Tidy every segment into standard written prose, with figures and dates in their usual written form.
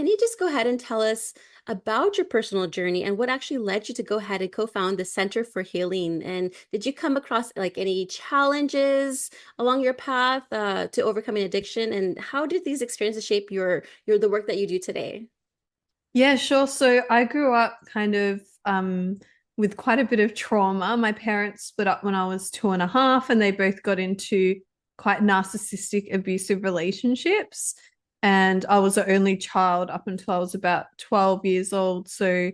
can you just go ahead and tell us about your personal journey and what actually led you to go ahead and co-found the Center for Healing? And did you come across like any challenges along your path to overcoming addiction? And how did these experiences shape your the work that you do today? Yeah, sure. So I grew up kind of with quite a bit of trauma. My parents split up when I was 2.5, and they both got into quite narcissistic, abusive relationships. And I was the only child up until I was about 12 years old. So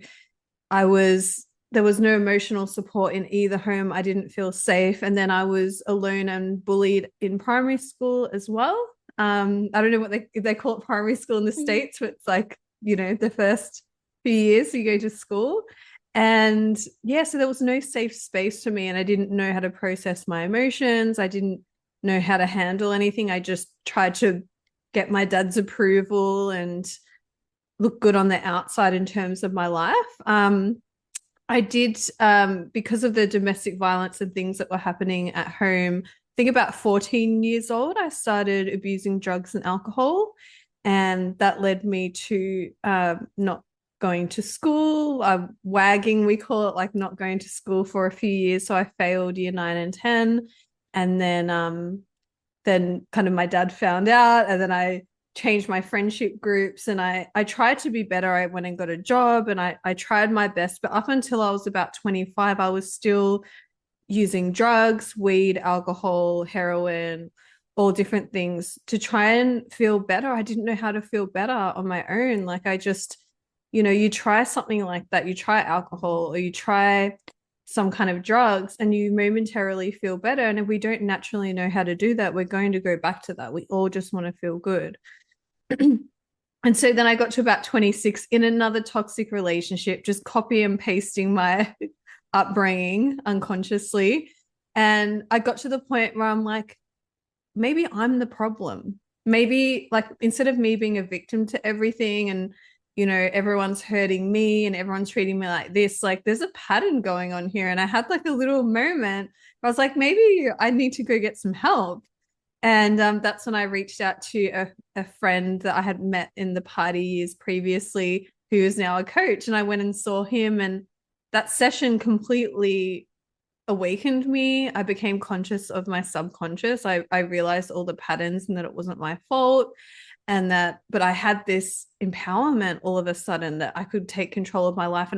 there was no emotional support in either home. I didn't feel safe. And then I was alone and bullied in primary school as well. I don't know what they call it primary school in the Mhm. States, but it's like, the first few years you go to school. And yeah, so there was no safe space for me, and I didn't know how to process my emotions. I didn't know how to handle anything. I just tried to get my dad's approval and look good on the outside in terms of my life. I did, because of the domestic violence and things that were happening at home. I think about 14 years old, I started abusing drugs and alcohol. And that led me to not going to school, wagging, we call it, like not going to school for a few years. So I failed year 9 and 10. And then kind of my dad found out, and then I changed my friendship groups, and I tried to be better. I went and got a job, and I tried my best, but up until I was about 25 I was still using drugs, weed, alcohol, heroin, all different things to try and feel better. I didn't know how to feel better on my own. Like I just, you try something like that, you try alcohol or you try some kind of drugs and you momentarily feel better. And if we don't naturally know how to do that, we're going to go back to that. We all just want to feel good. And so then I got to about 26 in another toxic relationship, just copy and pasting my upbringing unconsciously. And I got to the point where I'm like, maybe I'm the problem. Maybe, like, instead of me being a victim to everything and, everyone's hurting me and everyone's treating me like this, like, there's a pattern going on here. And I had like a little moment where I was like, maybe I need to go get some help. And that's when I reached out to a friend that I had met in the party years previously, who is now a coach. And I went and saw him, and that session completely awakened me. I became conscious of my subconscious. I realized all the patterns and that it wasn't my fault. But I had this empowerment all of a sudden that I could take control of my life. And